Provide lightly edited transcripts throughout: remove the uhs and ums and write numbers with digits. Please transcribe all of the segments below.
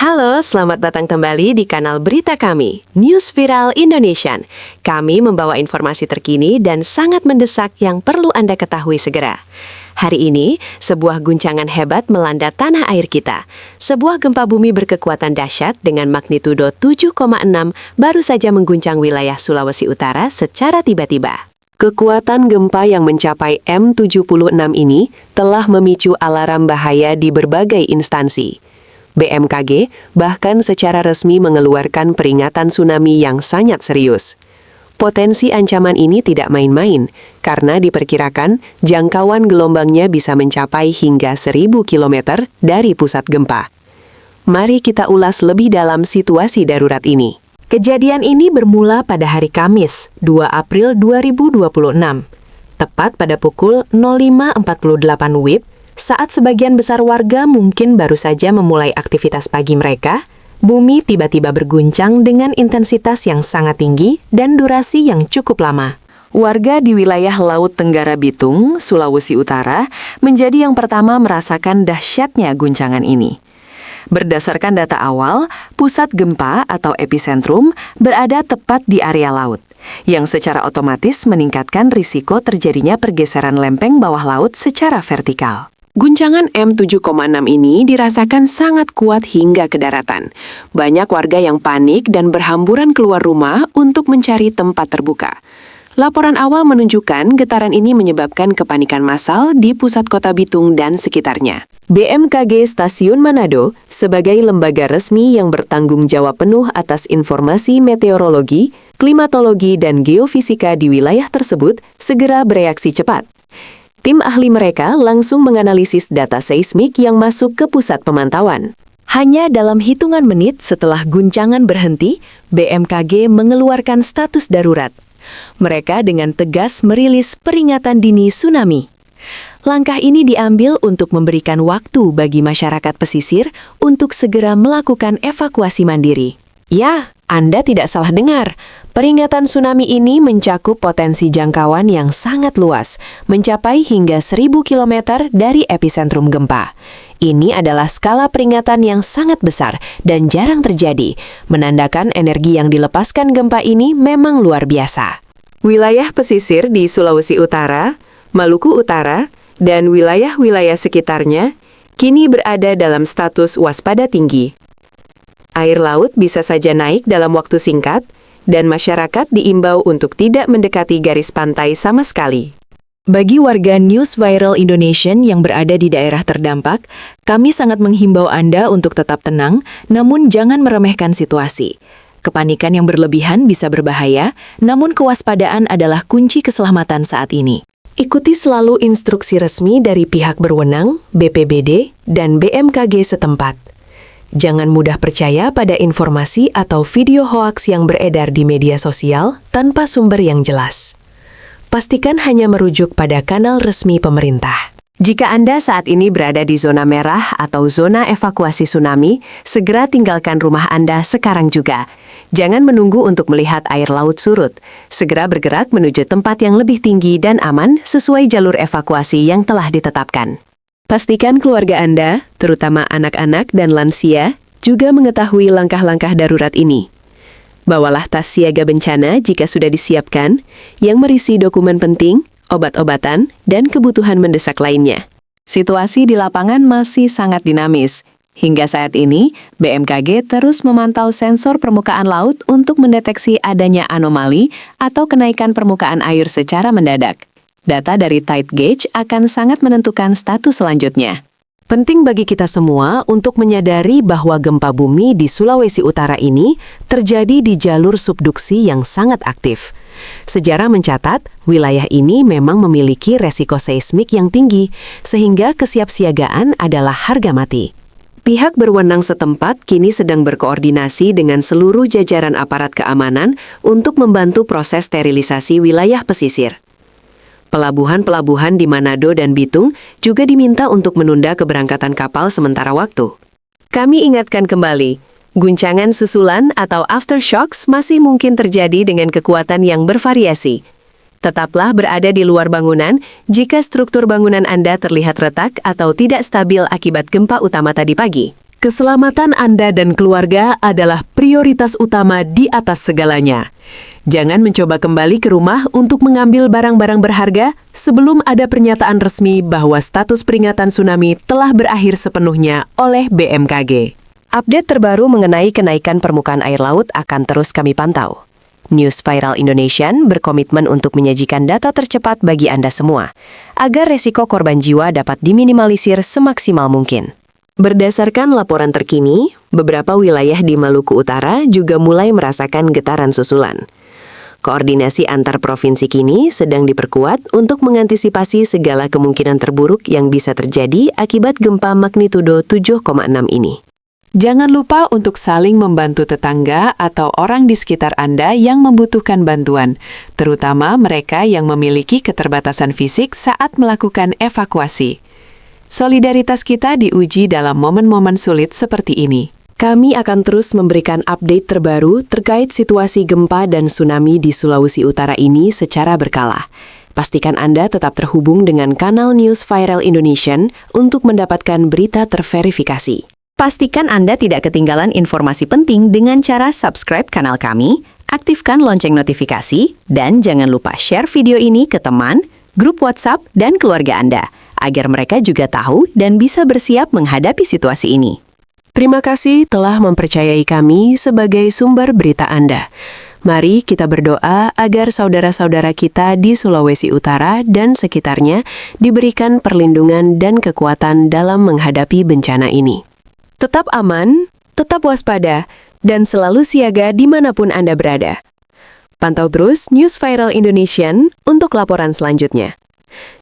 Halo, selamat datang kembali di kanal berita kami, News Viral Indonesian. Kami membawa informasi terkini dan sangat mendesak yang perlu Anda ketahui segera. Hari ini, sebuah guncangan hebat melanda tanah air kita. Sebuah gempa bumi berkekuatan dahsyat dengan magnitudo 7,6 baru saja mengguncang wilayah Sulawesi Utara secara tiba-tiba. Kekuatan gempa yang mencapai M76 ini telah memicu alarm bahaya di berbagai instansi. BMKG bahkan secara resmi mengeluarkan peringatan tsunami yang sangat serius. Potensi ancaman ini tidak main-main, karena diperkirakan jangkauan gelombangnya bisa mencapai hingga 1000 km dari pusat gempa. Mari kita ulas lebih dalam situasi darurat ini. Kejadian ini bermula pada hari Kamis, 2 April 2026, tepat pada pukul 05.48 WIB, saat sebagian besar warga mungkin baru saja memulai aktivitas pagi mereka, bumi tiba-tiba berguncang dengan intensitas yang sangat tinggi dan durasi yang cukup lama. Warga di wilayah Laut Tenggara Bitung, Sulawesi Utara, menjadi yang pertama merasakan dahsyatnya guncangan ini. Berdasarkan data awal, pusat gempa atau epicentrum berada tepat di area laut, yang secara otomatis meningkatkan risiko terjadinya pergeseran lempeng bawah laut secara vertikal. Guncangan M7,6 ini dirasakan sangat kuat hingga ke daratan. Banyak warga yang panik dan berhamburan keluar rumah untuk mencari tempat terbuka. Laporan awal menunjukkan getaran ini menyebabkan kepanikan massal di pusat kota Bitung dan sekitarnya. BMKG Stasiun Manado, sebagai lembaga resmi yang bertanggung jawab penuh atas informasi meteorologi, klimatologi, dan geofisika di wilayah tersebut, segera bereaksi cepat. Tim ahli mereka langsung menganalisis data seismik yang masuk ke pusat pemantauan. Hanya dalam hitungan menit setelah guncangan berhenti, BMKG mengeluarkan status darurat. Mereka dengan tegas merilis peringatan dini tsunami. Langkah ini diambil untuk memberikan waktu bagi masyarakat pesisir untuk segera melakukan evakuasi mandiri. Ya, Anda tidak salah dengar. Peringatan tsunami ini mencakup potensi jangkauan yang sangat luas, mencapai hingga 1000 km dari epicentrum gempa. Ini adalah skala peringatan yang sangat besar dan jarang terjadi, menandakan energi yang dilepaskan gempa ini memang luar biasa. Wilayah pesisir di Sulawesi Utara, Maluku Utara, dan wilayah-wilayah sekitarnya kini berada dalam status waspada tinggi. Air laut bisa saja naik dalam waktu singkat, dan masyarakat diimbau untuk tidak mendekati garis pantai sama sekali. Bagi warga News Viral Indonesia yang berada di daerah terdampak, kami sangat menghimbau Anda untuk tetap tenang, namun jangan meremehkan situasi. Kepanikan yang berlebihan bisa berbahaya, namun kewaspadaan adalah kunci keselamatan saat ini. Ikuti selalu instruksi resmi dari pihak berwenang, BPBD, dan BMKG setempat. Jangan mudah percaya pada informasi atau video hoaks yang beredar di media sosial tanpa sumber yang jelas. Pastikan hanya merujuk pada kanal resmi pemerintah. Jika Anda saat ini berada di zona merah atau zona evakuasi tsunami, segera tinggalkan rumah Anda sekarang juga. Jangan menunggu untuk melihat air laut surut. Segera bergerak menuju tempat yang lebih tinggi dan aman sesuai jalur evakuasi yang telah ditetapkan. Pastikan keluarga Anda, terutama anak-anak dan lansia, juga mengetahui langkah-langkah darurat ini. Bawalah tas siaga bencana jika sudah disiapkan, yang berisi dokumen penting, obat-obatan, dan kebutuhan mendesak lainnya. Situasi di lapangan masih sangat dinamis. Hingga saat ini, BMKG terus memantau sensor permukaan laut untuk mendeteksi adanya anomali atau kenaikan permukaan air secara mendadak. Data dari Tide Gauge akan sangat menentukan status selanjutnya. Penting bagi kita semua untuk menyadari bahwa gempa bumi di Sulawesi Utara ini terjadi di jalur subduksi yang sangat aktif. Sejarah mencatat, wilayah ini memang memiliki resiko seismik yang tinggi, sehingga kesiapsiagaan adalah harga mati. Pihak berwenang setempat kini sedang berkoordinasi dengan seluruh jajaran aparat keamanan untuk membantu proses sterilisasi wilayah pesisir. Pelabuhan-pelabuhan di Manado dan Bitung juga diminta untuk menunda keberangkatan kapal sementara waktu. Kami ingatkan kembali, guncangan susulan atau aftershocks masih mungkin terjadi dengan kekuatan yang bervariasi. Tetaplah berada di luar bangunan jika struktur bangunan Anda terlihat retak atau tidak stabil akibat gempa utama tadi pagi. Keselamatan Anda dan keluarga adalah prioritas utama di atas segalanya. Jangan mencoba kembali ke rumah untuk mengambil barang-barang berharga sebelum ada pernyataan resmi bahwa status peringatan tsunami telah berakhir sepenuhnya oleh BMKG. Update terbaru mengenai kenaikan permukaan air laut akan terus kami pantau. News Viral Indonesia berkomitmen untuk menyajikan data tercepat bagi Anda semua, agar resiko korban jiwa dapat diminimalisir semaksimal mungkin. Berdasarkan laporan terkini, beberapa wilayah di Maluku Utara juga mulai merasakan getaran susulan. Koordinasi antar provinsi kini sedang diperkuat untuk mengantisipasi segala kemungkinan terburuk yang bisa terjadi akibat gempa magnitudo 7,6 ini. Jangan lupa untuk saling membantu tetangga atau orang di sekitar Anda yang membutuhkan bantuan, terutama mereka yang memiliki keterbatasan fisik saat melakukan evakuasi. Solidaritas kita diuji dalam momen-momen sulit seperti ini. Kami akan terus memberikan update terbaru terkait situasi gempa dan tsunami di Sulawesi Utara ini secara berkala. Pastikan Anda tetap terhubung dengan kanal News Viral Indonesia untuk mendapatkan berita terverifikasi. Pastikan Anda tidak ketinggalan informasi penting dengan cara subscribe kanal kami, aktifkan lonceng notifikasi, dan jangan lupa share video ini ke teman, grup WhatsApp, dan keluarga Anda, agar mereka juga tahu dan bisa bersiap menghadapi situasi ini. Terima kasih telah mempercayai kami sebagai sumber berita Anda. Mari kita berdoa agar saudara-saudara kita di Sulawesi Utara dan sekitarnya diberikan perlindungan dan kekuatan dalam menghadapi bencana ini. Tetap aman, tetap waspada, dan selalu siaga dimanapun Anda berada. Pantau terus News Viral Indonesia untuk laporan selanjutnya.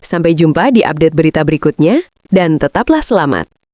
Sampai jumpa di update berita berikutnya, dan tetaplah selamat.